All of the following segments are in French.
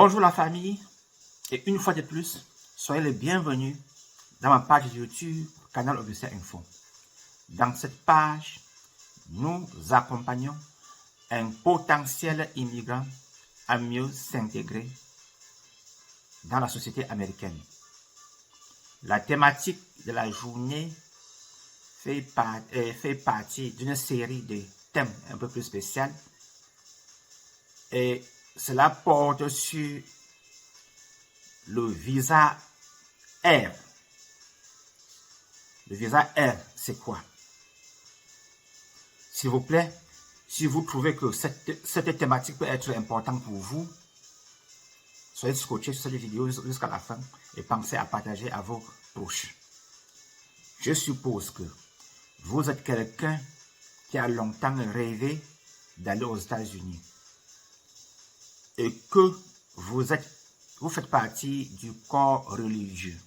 Bonjour la famille, et une fois de plus, soyez les bienvenus dans ma page YouTube Canal Augustin Info. Dans cette page, nous accompagnons un potentiel immigrant à mieux s'intégrer dans la société américaine. La thématique de la journée fait partie d'une série de thèmes un peu plus spéciaux et cela porte sur le visa R. Le visa R, c'est quoi? S'il vous plaît, si vous trouvez que cette thématique peut être importante pour vous, soyez scotchés sur cette vidéo jusqu'à la fin et pensez à partager à vos proches. Je suppose que vous êtes quelqu'un qui a longtemps rêvé d'aller aux États-Unis et que vous faites partie du corps religieux.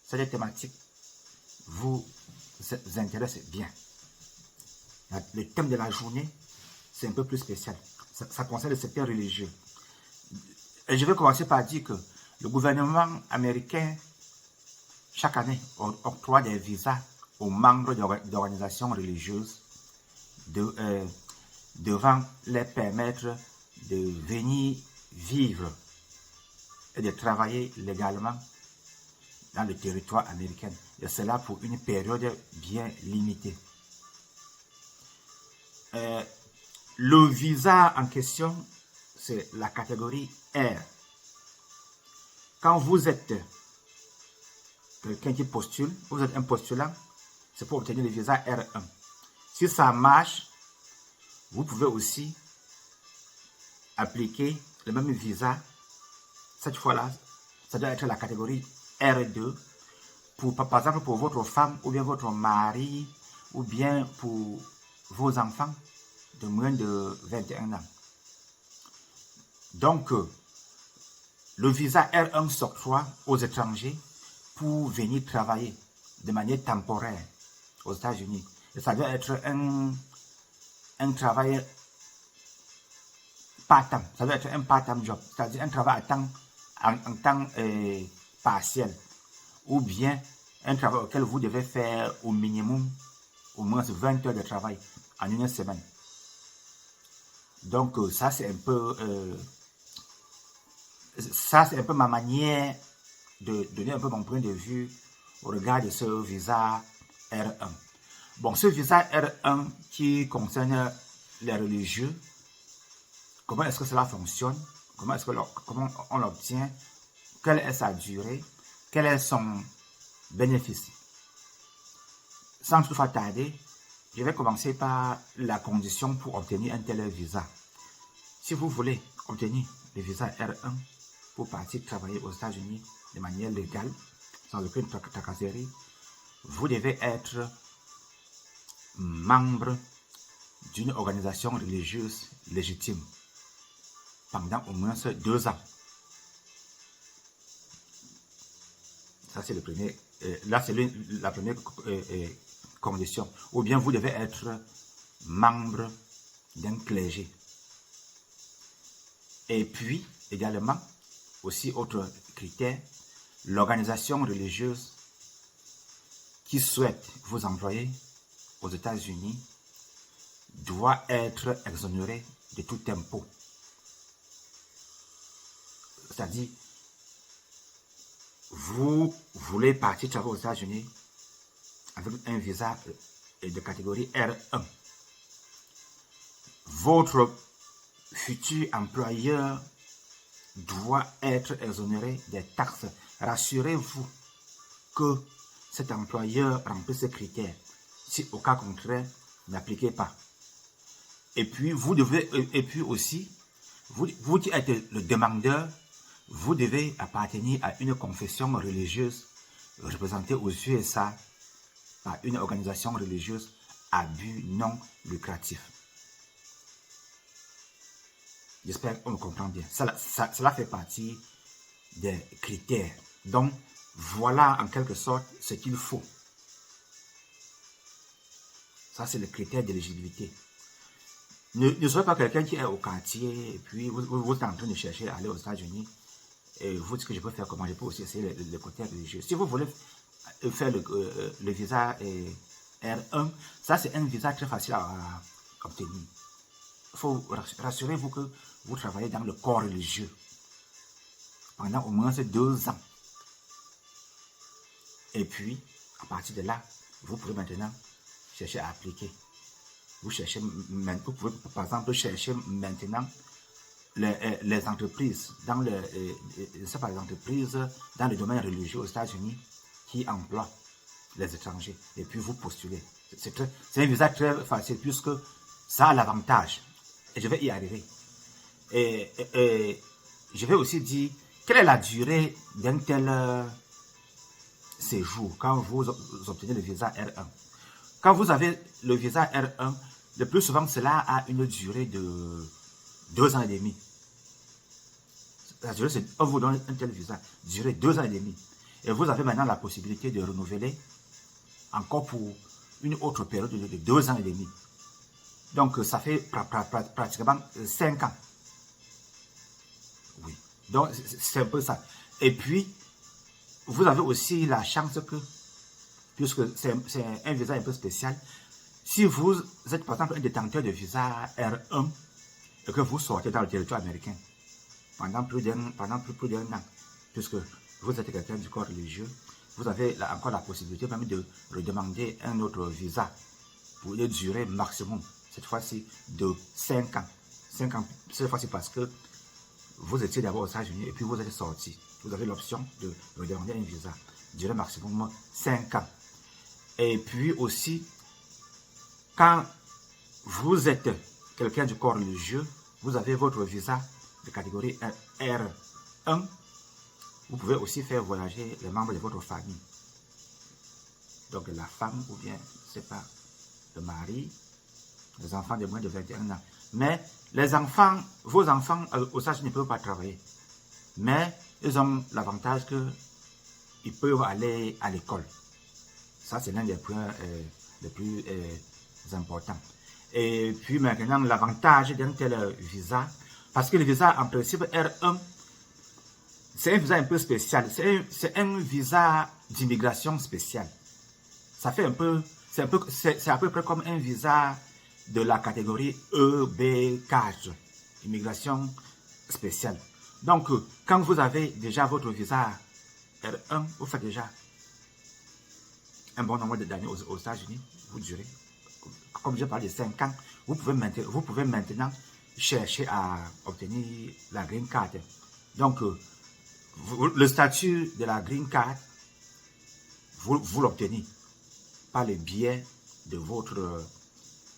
Cette thématique vous intéresse bien. Le thème de la journée, c'est un peu plus spécial. Ça concerne le secteur religieux. Et je vais commencer par dire que le gouvernement américain, chaque année, octroie des visas aux membres d'organisations religieuses devant les permettre de venir vivre et de travailler légalement dans le territoire américain. Et cela pour une période bien limitée. Le visa en question, c'est la catégorie R. Quand vous êtes quelqu'un qui postule, vous êtes un postulant, c'est pour obtenir le visa R1. Si ça marche, vous pouvez aussi appliquer le même visa. Cette fois-là, ça doit être la catégorie R2. Par exemple, pour votre femme ou bien votre mari ou bien pour vos enfants de moins de 21 ans. Donc, le visa R1 s'octroie aux étrangers pour venir travailler de manière temporaire aux États-Unis. Et ça doit être un travail part-time. Ça doit être un part-time job, c'est-à-dire un travail en temps partiel. Ou bien un travail auquel vous devez faire au minimum au moins 20 heures de travail en une semaine. Donc ça c'est un peu ma manière de donner un peu mon point de vue au regard de ce visa R1. Bon, ce visa R1 qui concerne les religieux, comment est-ce que cela fonctionne? Comment on l'obtient? Quelle est sa durée? Quel est son bénéfice? Sans toutefois tarder, je vais commencer par la condition pour obtenir un tel visa. Si vous voulez obtenir le visa R1 pour partir travailler aux États-Unis de manière légale, sans aucune tracasserie, vous devez être membre d'une organisation religieuse légitime pendant au moins 2 ans. Ça, c'est le premier. Là, c'est la première condition. Ou bien vous devez être membre d'un clergé. Et puis, également, aussi autre critère, l'organisation religieuse qui souhaite vous employer aux États-Unis doit être exonérée de tout impôt. C'est-à-dire, vous voulez partir travailler aux États-Unis avec un visa de catégorie R1. Votre futur employeur doit être exonéré des taxes. Rassurez-vous que cet employeur remplit ces critères. Si au cas contraire, n'appliquez pas. Et puis, vous qui êtes le demandeur, vous devez appartenir à une confession religieuse représentée aux USA par une organisation religieuse à but non lucratif. J'espère qu'on me comprend bien. Cela fait partie des critères. Donc, voilà en quelque sorte ce qu'il faut. Ça, c'est le critère d'éligibilité. Ne soyez pas quelqu'un qui est au quartier et puis vous êtes en train de chercher à aller aux États-Unis et vous dites que je peux faire comment, je peux aussi essayer le côté religieux. Si vous voulez faire le visa R1, ça c'est un visa très facile à obtenir. Il faut rassurez-vous que vous travaillez dans le corps religieux pendant au moins 2 ans. Et puis, à partir de là, vous pouvez maintenant chercher à appliquer. Vous pouvez par exemple chercher maintenant les entreprises dans les entreprises dans le domaine religieux aux États-Unis qui emploient les étrangers et puis vous postulez. C'est un visa très facile puisque ça a l'avantage et je vais y arriver. Et je vais aussi dire quelle est la durée d'un tel séjour quand vous obtenez le visa R1. Quand vous avez le visa R1, le plus souvent, cela a une durée de 2 ans et demi. La durée, c'est on vous donne un tel visa, durée 2 ans et demi. Et vous avez maintenant la possibilité de renouveler encore pour une autre période de 2 ans et demi. Donc, ça fait pratiquement 5 ans. Oui. Donc, c'est un peu ça. Et puis, vous avez aussi la chance que, puisque c'est un visa un peu spécial, si vous êtes par exemple un détenteur de visa R1 et que vous sortez dans le territoire américain pendant plus d'un an, puisque vous êtes quelqu'un du corps religieux, vous avez encore la possibilité même de redemander un autre visa pour une durée maximum, cette fois-ci de 5 ans. 5 ans, cette fois-ci parce que vous étiez d'abord aux États-Unis et puis vous êtes sorti. Vous avez l'option de redemander un visa, durée maximum 5 ans. Et puis aussi, quand vous êtes quelqu'un du corps religieux, vous avez votre visa de catégorie R1, vous pouvez aussi faire voyager les membres de votre famille. Donc la femme ou bien, je ne sais pas, le mari, les enfants de moins de 21 ans. Mais les enfants, vos enfants aux États-Unis ne peuvent pas travailler. Mais ils ont l'avantage qu'ils peuvent aller à l'école. Ça, c'est l'un des points les plus importants. Et puis maintenant, l'avantage d'un tel visa, parce que le visa en principe R1, c'est un visa un peu spécial. C'est un visa d'immigration spéciale. Ça fait un peu, c'est à peu près comme un visa de la catégorie EB4, immigration spéciale. Donc, quand vous avez déjà votre visa R1, vous faites déjà un bon nombre d'années aux États-Unis, vous durez, comme je parle de 5 ans, vous pouvez maintenant chercher à obtenir la green card. Donc, le statut de la green card, vous l'obtenez par le biais de votre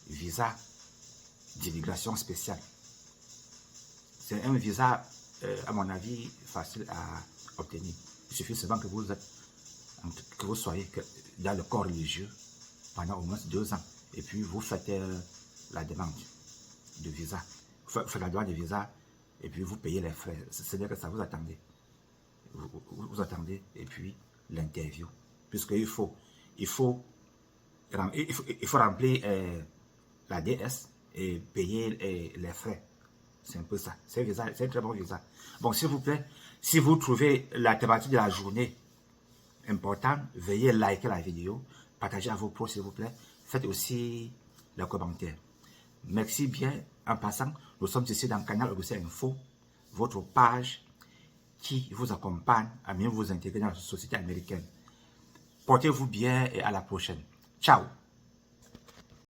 visa d'immigration spéciale. C'est un visa, à mon avis, facile à obtenir. Il suffit seulement que vous soyez dans le corps religieux pendant au moins 2 ans. Et puis, vous faites la demande de visa. Vous faites la demande de visa et puis vous payez les frais. C'est-à-dire que ça vous attendez. Vous attendez et puis l'interview. Puisqu'il faut remplir la DS et payer les frais. C'est un peu ça. C'est un très bon visa. Bon, s'il vous plaît, si vous trouvez la thématique de la journée importante, veuillez liker la vidéo, partagez à vos proches, s'il vous plaît. Faites aussi les commentaires. Merci bien. En passant, nous sommes ici dans le canal Augustin Info, votre page qui vous accompagne à mieux vous intégrer dans la société américaine. Portez-vous bien et à la prochaine. Ciao!